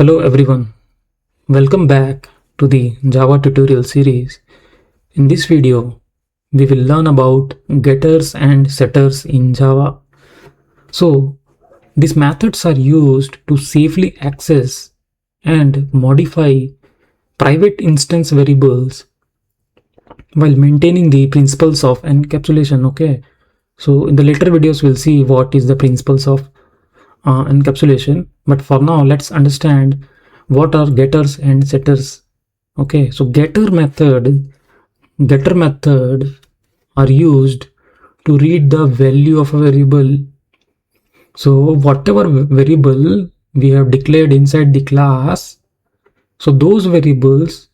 Hello everyone, welcome back to the Java tutorial series. In this video, we will learn about getters and setters in Java. So, these methods are used to safely access and modify private instance variables while maintaining the principles of encapsulation. Okay, so in the later videos, we'll see what is the principles of encapsulation, but for now let's understand what are getters and setters. Okay, so getter method are used to read the value of a variable. So whatever variable we have declared inside the class, so those variables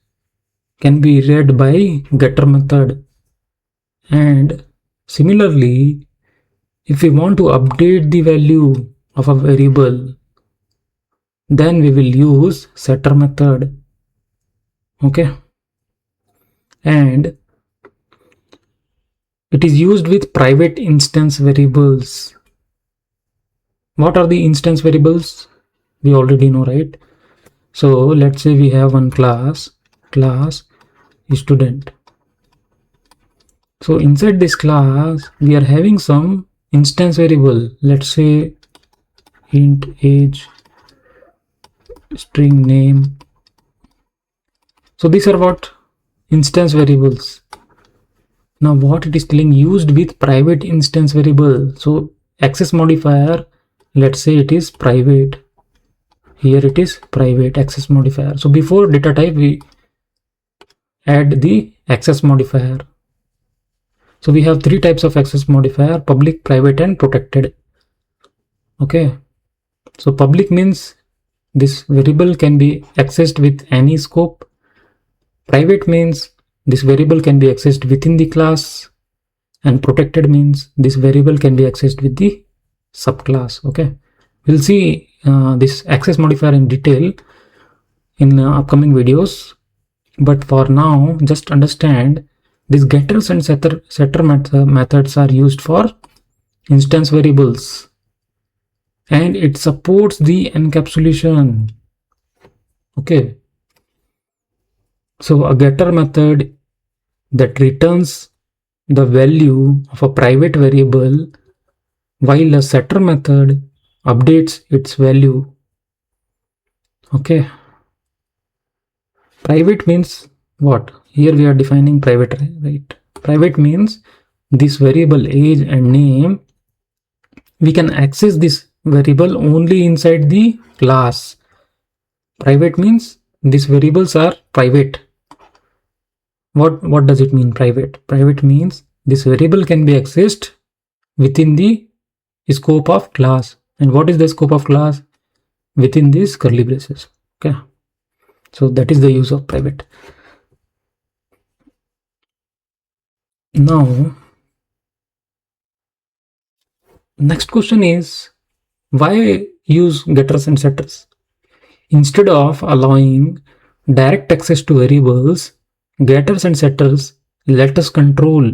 can be read by getter method. And similarly, if we want to update the value of a variable, then we will use setter method. Okay, and it is used with private instance variables. What are the instance variables? We already know, right? So let's say we have one class student. So inside this class we are having some instance variable. Let's say int age, string name. So these are what? Instance variables. Now what it is telling, used with private instance variable. So access modifier, let's say it is private. Here it is private access modifier. So before data type we add the access modifier. So we have three types of access modifier: public, private and protected. Okay, so public means this variable can be accessed with any scope. Private means this variable can be accessed within the class, and protected means this variable can be accessed with the subclass. Okay, we'll see this access modifier in detail in upcoming videos, but for now just understand these getters and setter methods are used for instance variables, and it supports the encapsulation. Okay, so a getter method that returns the value of a private variable, while a setter method updates its value. Okay, private means what? Here we are defining private, right? Private means this variable age and name, we can access this variable only inside the class. Private means these variables are private. What does it mean, private? Private means this variable can be accessed within the scope of class. And what is the scope of class? Within these curly braces. Okay, so that is the use of private. Now next question is, why use getters and setters? Instead of allowing direct access to variables, getters and setters let us control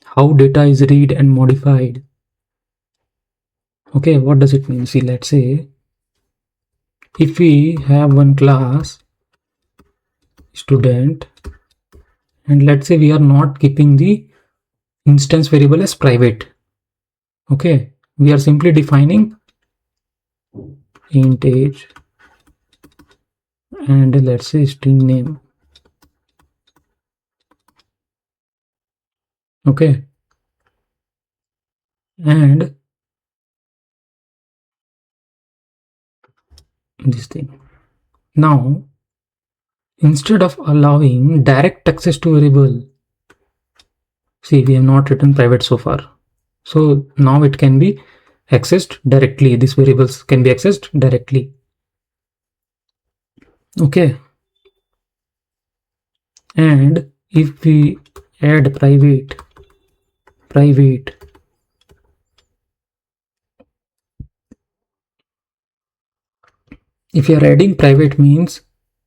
how data is read and modified. Okay, what does it mean? See, let's say if we have one class student, and let's say we are not keeping the instance variable as private. Okay, we are simply defining int age and let's say string name. Okay, and this thing. Now instead of allowing direct access to variable, see, we have not written private so far, so now it can be accessed directly. These variables can be accessed directly. Okay, and if we add private, if you are adding private means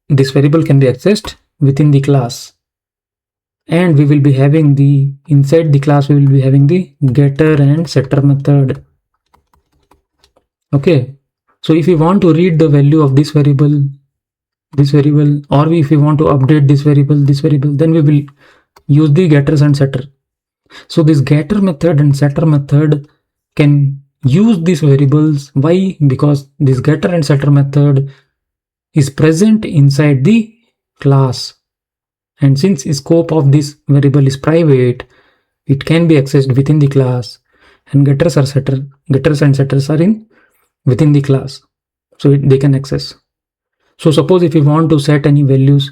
this variable can be accessed within the class, and we will be having the inside the class we will be having the getter and setter method. Okay, So if we want to read the value of this variable, or if we want to update this variable, then we will use the getters and setter. So this getter method and setter method can use these variables. Why? Because this getter and setter method is present inside the class, and since the scope of this variable is private, it can be accessed within the class, and getters and setters are in within the class, so they can access. So suppose if we want to set any values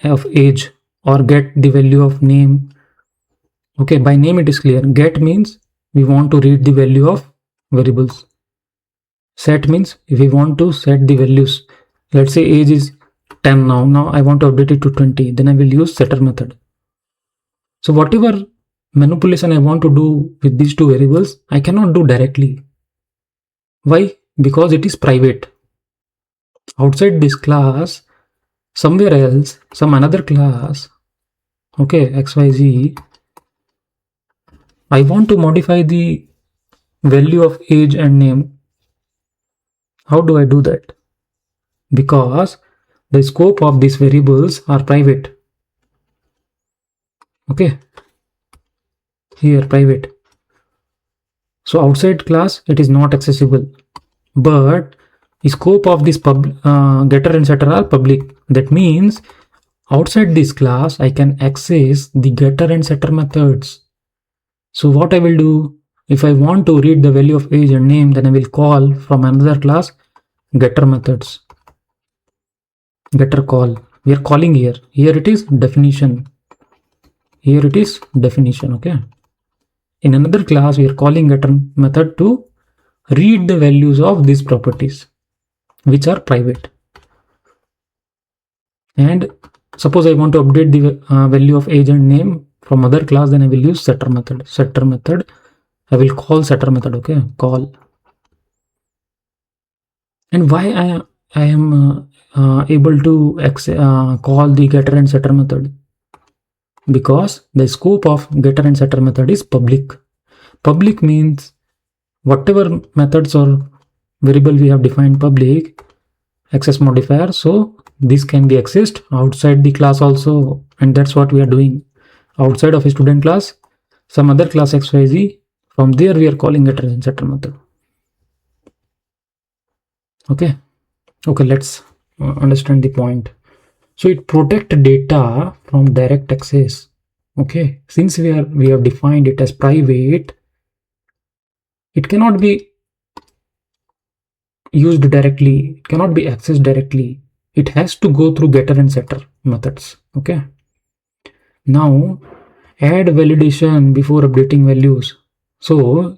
of age or get the value of name, okay, by name it is clear. Get means we want to read the value of variables. Set means if we want to set the values, let's say age is 10 now I want to update it to 20, then I will use setter method. So whatever manipulation I want to do with these two variables, I cannot do directly. Why? Because it is private. Outside this class, somewhere else, some another class, okay, xyz, I want to modify the value of age and name. How do I do that? Because the scope of these variables are private. Okay, here private. So outside class it is not accessible, but the scope of this getter and setter are public. That means outside this class I can access the getter and setter methods. So what I will do, if I want to read the value of age and name, then I will call from another class getter methods. Getter call, we are calling here it is definition, here it is definition. Okay, in another class we are calling getter method to read the values of these properties which are private. And suppose I want to update the value of age and name from other class, then I will use setter method. I will call setter method. Okay, call. And why I am able to call the getter and setter method? Because the scope of getter and setter method is public. Public means whatever methods or variable we have defined public, access modifier, so this can be accessed outside the class also, and that's what we are doing. Outside of a student class, some other class xyz, from there we are calling getter and setter method. Okay, let's understand the point. So it protects data from direct access. Okay, since we have defined it as private, it cannot be used directly, it cannot be accessed directly. It has to go through getter and setter methods. Okay, now add validation before updating values. So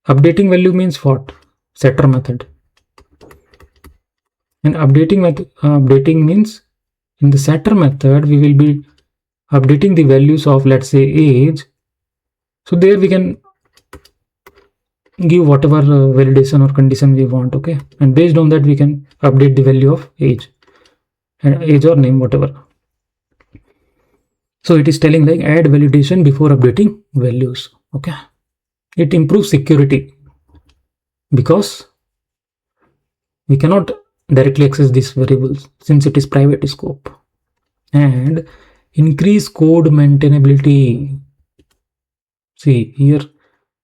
updating value means what? Setter method. And updating means in the setter method we will be updating the values of, let's say, age. So there we can give whatever validation or condition we want. Okay, and based on that we can update the value of age and age or name, whatever. So it is telling like add validation before updating values. Okay, it improves security because we cannot directly access these variables since it is private scope. And increase code maintainability. See here,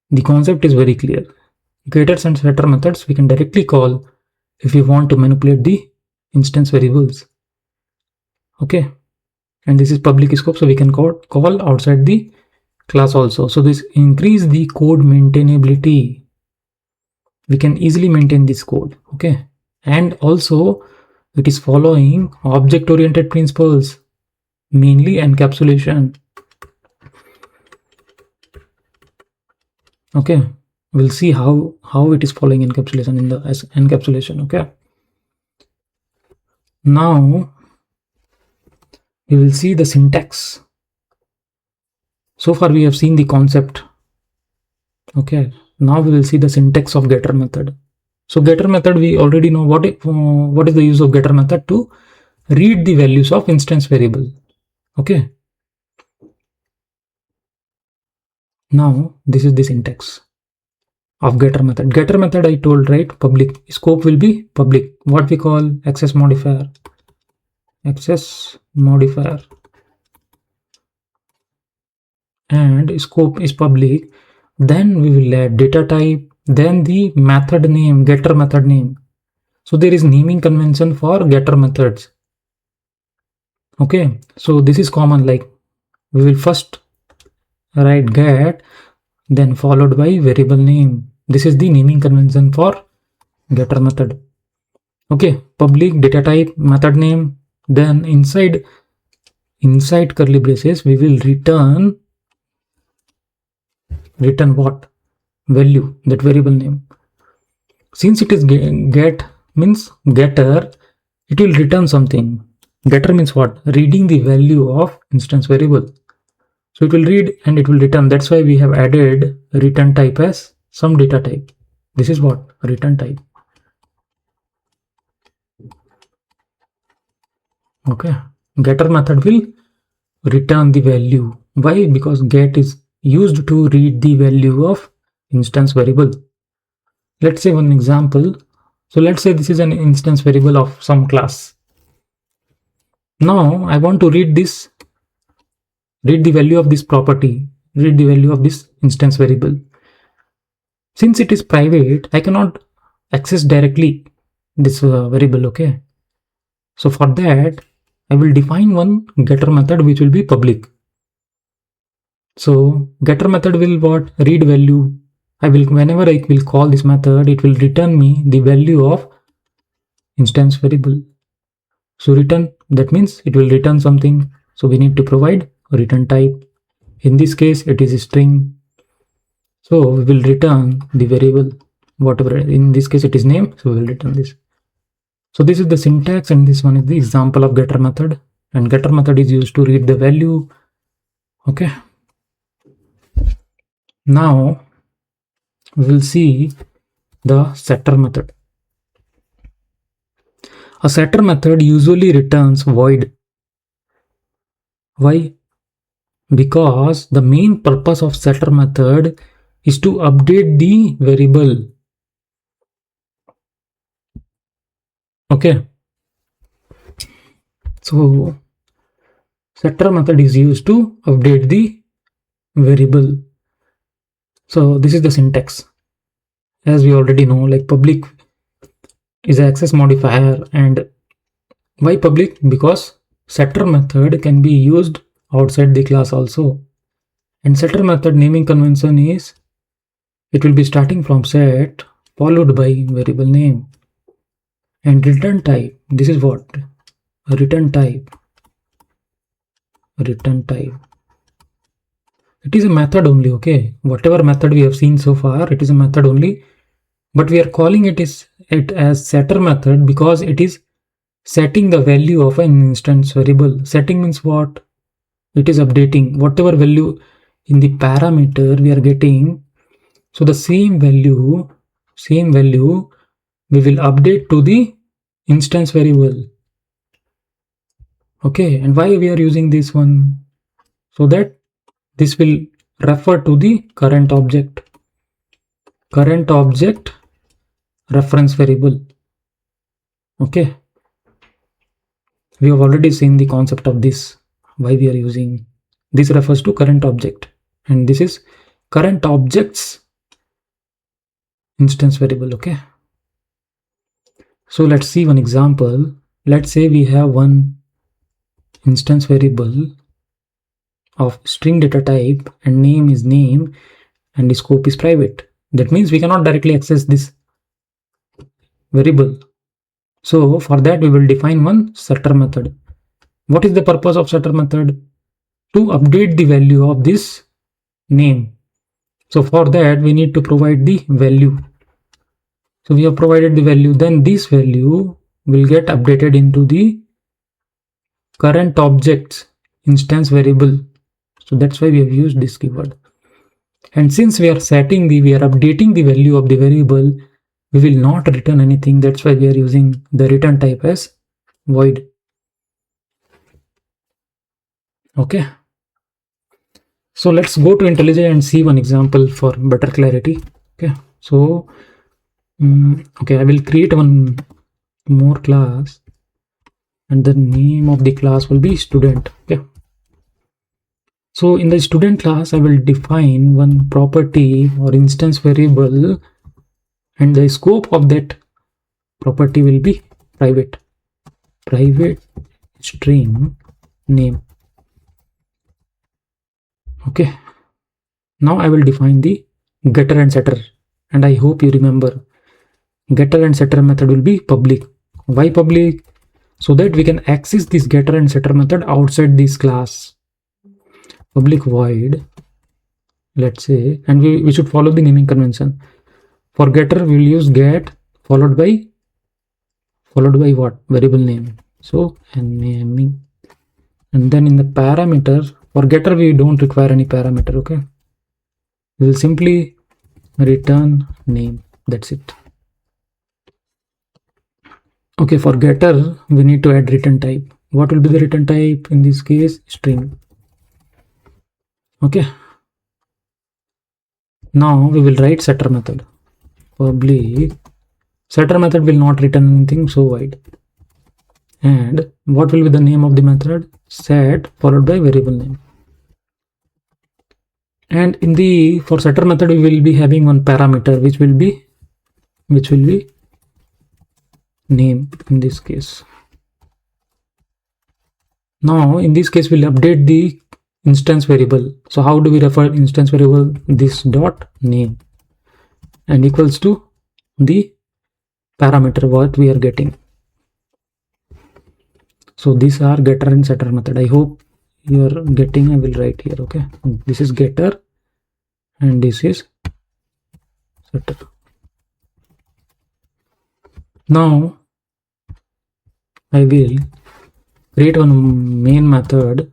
the concept is very clear. Getters and setter methods we can directly call if we want to manipulate the instance variables. Okay, and this is public scope, so we can call outside the class also. So this increase the code maintainability. We can easily maintain this code. Okay, and also it is following object-oriented principles, mainly encapsulation. Okay, we'll see how it is following encapsulation in the encapsulation. Okay, now we will see the syntax. So far we have seen the concept. Okay, now we will see the syntax of getter method. So getter method, we already know what is the use of getter method: to read the values of instance variable. Okay, now this is the syntax. of getter method. Getter method I told, right? Public. Scope will be public. What we call access modifier. Access modifier. And scope is public. Then we will add data type. Then the method name, getter method name. So there is naming convention for getter methods. Okay. So this is common. Like we will first write get, then followed by variable name. This is the naming convention for getter method. Okay, public data type, method name. Then inside curly braces we will return what? Value, that variable name. Since it is get means getter, it will return something. Getter means what? Reading the value of instance variable. So it will read and it will return. That's why we have added return type as some data type. This is what? Return type. Okay. Getter method will return the value. Why? Because get is used to read the value of instance variable. Let's say one example. So let's say this is an instance variable of some class. Now I want to read the value of this property, read the value of this instance variable. Since it is private, I cannot access directly this variable. Okay. So for that, I will define one getter method which will be public. So getter method will what? Read value. Whenever I will call this method, it will return me the value of instance variable. So return, that means it will return something. So we need to provide a return type. In this case, it is a string. So we will return the variable, whatever. In this case, it is name. So we will return this. So this is the syntax, and this one is the example of getter method. And getter method is used to read the value. Okay. Now we will see the setter method. A setter method usually returns void. Why? Because the main purpose of setter method is to update the variable. Okay. So setter method is used to update the variable. So this is the syntax. As we already know, like public is access modifier. And why public? Because setter method can be used outside the class also. And setter method naming convention is, it will be starting from set followed by variable name. And return type, this is what? Return type. Return type. It is a method only, okay? Whatever method we have seen so far, it is a method only. But we are calling it as setter method because it is setting the value of an instance variable. Setting means what? It is updating whatever value in the parameter we are getting. So the same value we will update to the instance variable. Okay, and why we are using this one? So that this will refer to the current object reference variable. Okay, we have already seen the concept of this, why we are using this. Refers to current object, and this is current object's instance variable. Okay, so let's see one example. Let's say we have one instance variable of string data type, and name is name, and the scope is private. That means we cannot directly access this variable. So for that we will define one setter method. What is the purpose of setter method? To update the value of this name. So for that we need to provide the value. So we have provided the value, then this value will get updated into the current object's instance variable. So that's why we have used this keyword. And since we are updating the value of the variable, we will not return anything. That's why we are using the return type as void. Okay. So let's go to IntelliJ and see one example for better clarity. Okay. So okay, I will create one more class, and the name of the class will be student. Okay, so in the student class I will define one property or instance variable, and the scope of that property will be private string name. Okay, now I will define the getter and setter, and I hope you remember getter and setter method will be public. Why public? So that we can access this getter and setter method outside this class. Public void, let's say, and we should follow the naming convention. For getter we will use get followed by what? Variable name. So and naming, and then in the parameter, for getter we don't require any parameter. Okay, we will simply return name, that's it. Okay, for getter we need to add return type. What will be the return type in this case? String. Okay, now we will write setter method. Public setter method will not return anything, so void. And what will be the name of the method? Set followed by variable name. And in the for setter method we will be having one parameter which will be name in this case. Now in this case we'll update the instance variable. So how do we refer instance variable? This dot name and equals to the parameter what we are getting. So these are getter and setter method. I hope you are getting. I will write here. Okay, this is getter and this is setter. Now I will create one main method.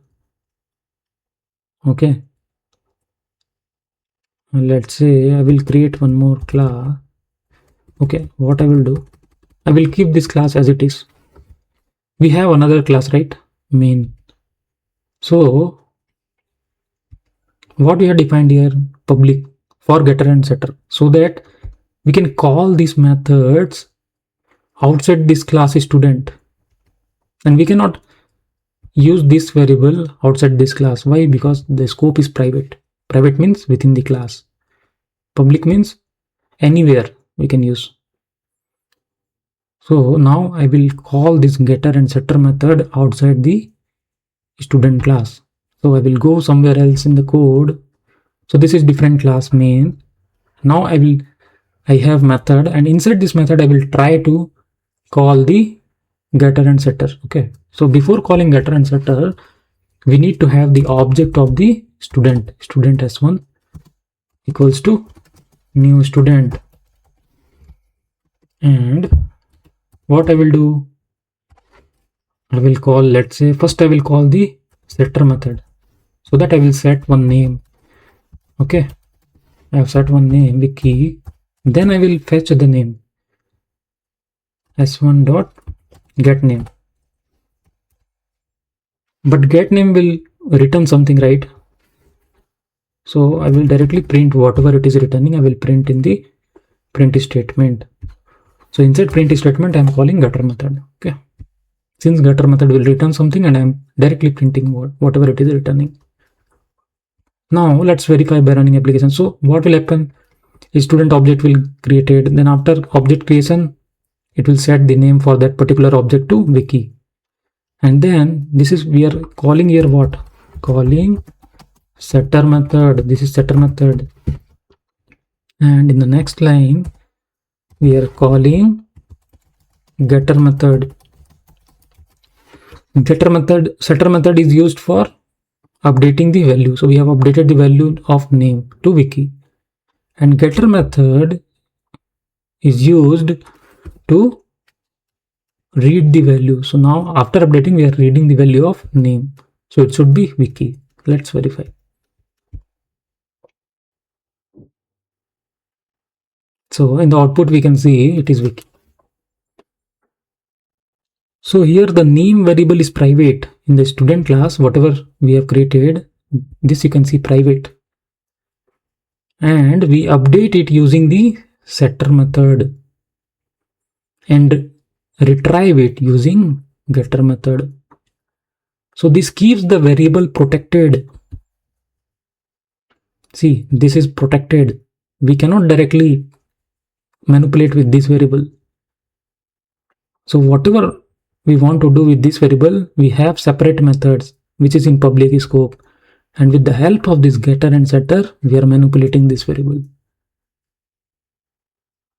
Okay, let's say I will create one more class. Okay, what I will do, I will keep this class as it is. We have another class, right? Main. So what we have defined here, public for getter and setter, so that we can call these methods outside this class student, and we cannot use this variable outside this class. Why? Because the scope is private. Private means within the class, public means anywhere we can use. So now I will call this getter and setter method outside the student class. So I will go somewhere else in the code. So this is different class main. Now I have method, and inside this method I will try to call the getter and setter. Okay, so before calling getter and setter we need to have the object of the student s1 equals to new student. And what I will do, I will call, let's say first I will call the setter method, so that I will set one name. Okay, I have set one name Vicky, then I will fetch the name s1 dot get name, but get name will return something, right? So I will directly print whatever it is returning. I will print in the print statement. So inside print statement I am calling getter method. Okay, since getter method will return something and I am directly printing whatever it is returning. Now let's verify by running application. So what will happen? A student object will created, then after object creation it will set the name for that particular object to Vicky, and then this is we are calling here what? Calling setter method. This is setter method, and in the next line we are calling getter method. Setter method is used for updating the value. So we have updated the value of name to Vicky, and getter method is used to read the value. So now after updating we are reading the value of name, so it should be Vicky. Let's verify. So in the output we can see it is Vicky. So here the name variable is private. In the student class whatever we have created, this you can see private, and we update it using the setter method and retrieve it using getter method. So this keeps the variable protected. See, this is protected. We cannot directly manipulate with this variable. So whatever we want to do with this variable, we have separate methods which is in public scope, and with the help of this getter and setter, we are manipulating this variable.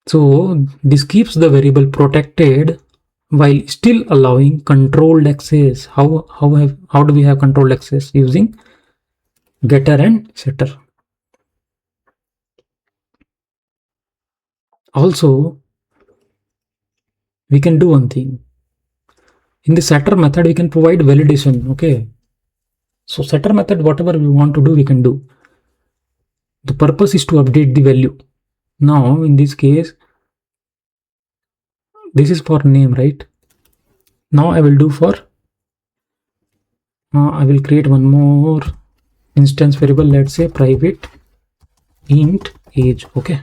So this keeps the variable protected while still allowing controlled access. How do we have controlled access? Using getter and setter. Also, we can do one thing. In the setter method, we can provide validation. Okay. So setter method, whatever we want to do, we can do. The purpose is to update the value. Now, in this case, this is for name, right? Now I will do for, I will create one more instance variable. Let's say private int age. Okay.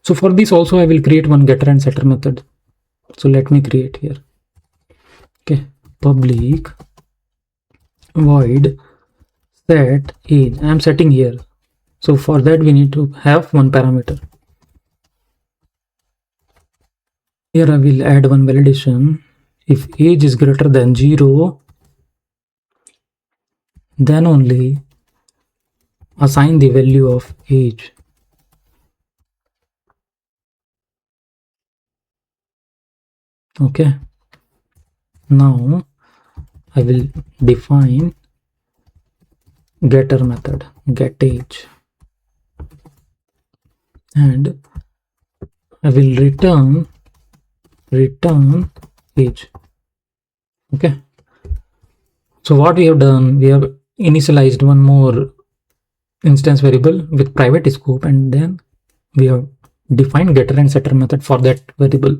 So for this also, I will create one getter and setter method. So let me create here. Okay. Public void set age. I am setting here. So for that, we need to have one parameter. Here I will add one validation. If age is greater than 0, then only assign the value of age. Okay. Now I will define getter method, get age, and I will return age. Okay. So what we have done, we have initialized one more instance variable with private scope, and then we have defined getter and setter method for that variable.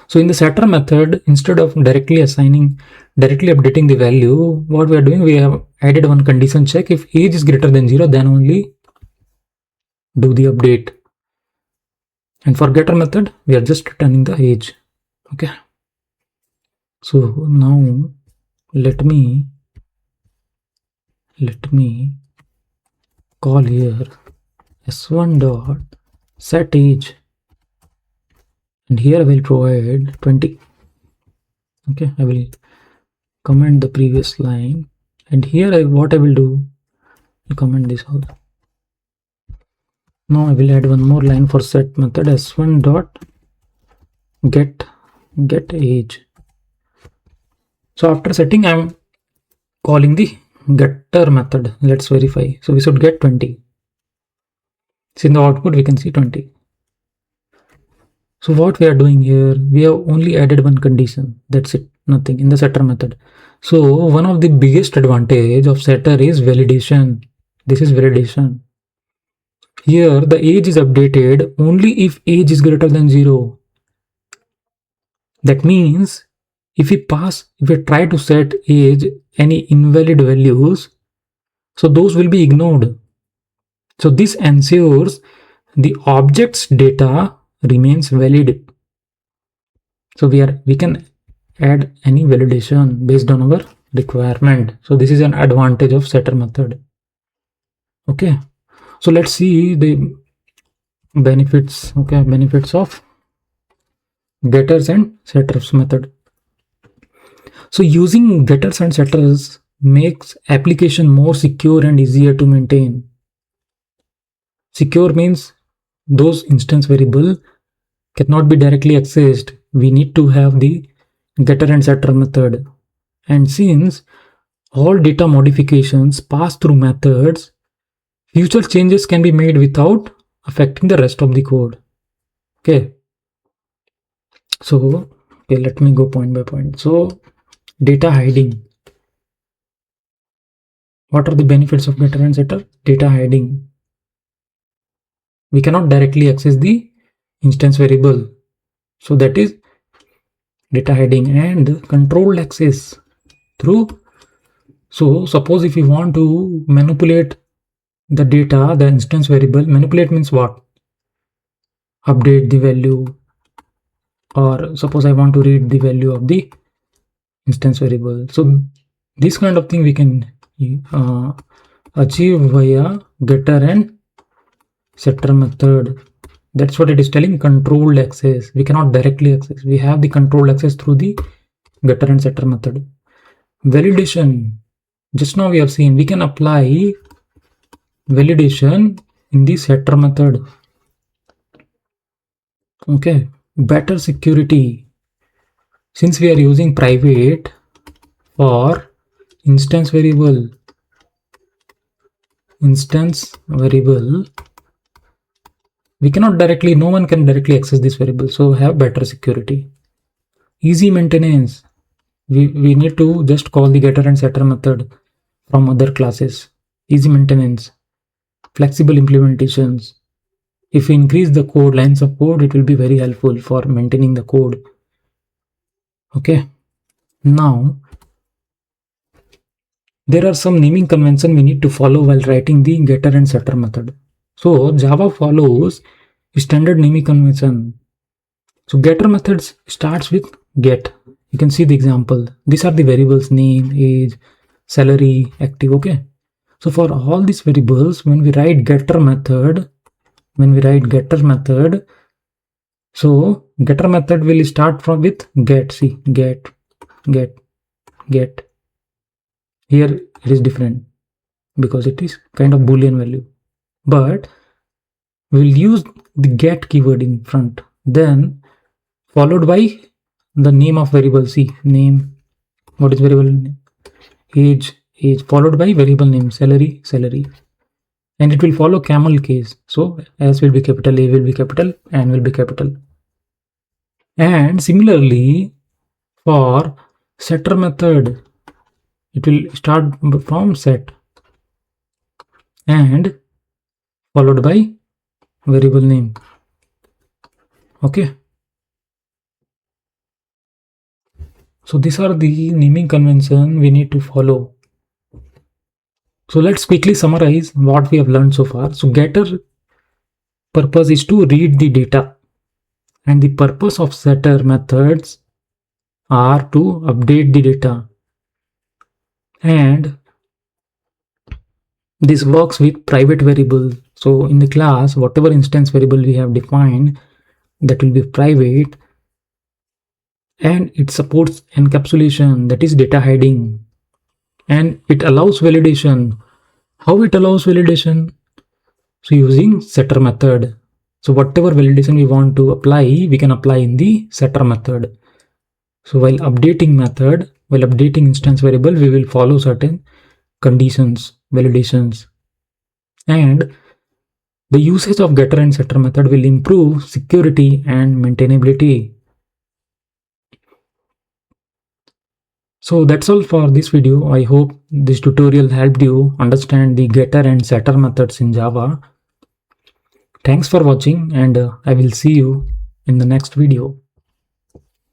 So in the setter method, instead of directly updating the value, what we are doing, we have added one condition check. If age is greater than 0, then only do the update. And for getter method, we are just returning the age. Okay. So now let me call here s1 dot set age, and here I will provide 20. Okay, I will comment the previous line, and here what I will do, comment this also. Now I will add one more line for set method, s1 dot get age. So after setting, I am calling the getter method. Let's verify. So we should get 20. So in the output we can see 20. So what we are doing here, we have only added one condition. That's it, nothing in the setter method. So one of the biggest advantage of setter is validation. This is validation. Here the age is updated only if age is greater than 0. That means if we try to set age any invalid values, so those will be ignored. So this ensures the object's data remains valid. So we can add any validation based on our requirement. So this is an advantage of setter method. Okay. So let's see the benefits. Okay, benefits of getters and setters method. So using getters and setters makes application more secure and easier to maintain. Secure means those instance variable cannot be directly accessed. We need to have the getter and setter method. And since all data modifications pass through methods, future changes can be made without affecting the rest of the code. Okay. So, okay, let me go point by point. So, data hiding. What are the benefits of getter and setter? Data hiding. We cannot directly access the instance variable. So that is data hiding. And controlled access through. So suppose if we want to manipulate the data, the instance variable, manipulate means what? update the value, or suppose I want to read the value of the instance variable. So this kind of thing we can achieve via getter and setter method. That's what it is telling, controlled access. We cannot directly access. We have the controlled access through the getter and setter method. Validation. Just now we have seen we can apply validation in the setter method. Okay. Better security. Since we are using private for instance variable, we cannot directly, no one can directly access this variable, so have better security. Easy maintenance. We need to just call the getter and setter method from other classes. Easy maintenance. Flexible implementations. If we increase the code, lines of code, it will be very helpful for maintaining the code. Okay. Now, there are some naming convention we need to follow while writing the getter and setter method. So Java follows standard naming convention. So getter methods starts with get. You can see the example. These are the variables: name, age, salary, active. Okay. So for all these variables, when we write getter method, so getter method will start from with get. See, get. Here it is different because it is kind of boolean value, but we will use the get keyword in front, then followed by the name of variable. See, name. What is variable name? Age, followed by variable name, salary, and it will follow camel case. So S will be capital, A will be capital, N will be capital. And similarly for setter method, it will start from set and followed by variable name. Okay. So these are the naming convention we need to follow. So let's quickly summarize what we have learned so far. So getter purpose is to read the data, and the purpose of setter methods are to update the data. And this works with private variable. So in the class, whatever instance variable we have defined, that will be private, and it supports encapsulation, that is data hiding, and it allows validation. How it allows validation? So using setter method. So whatever validation we want to apply, we can apply in the setter method. So while updating instance variable, we will follow certain conditions, validations, and the usage of getter and setter method will improve security and maintainability. So that's all for this video. I hope this tutorial helped you understand the getter and setter methods in Java. Thanks for watching, and I will see you in the next video.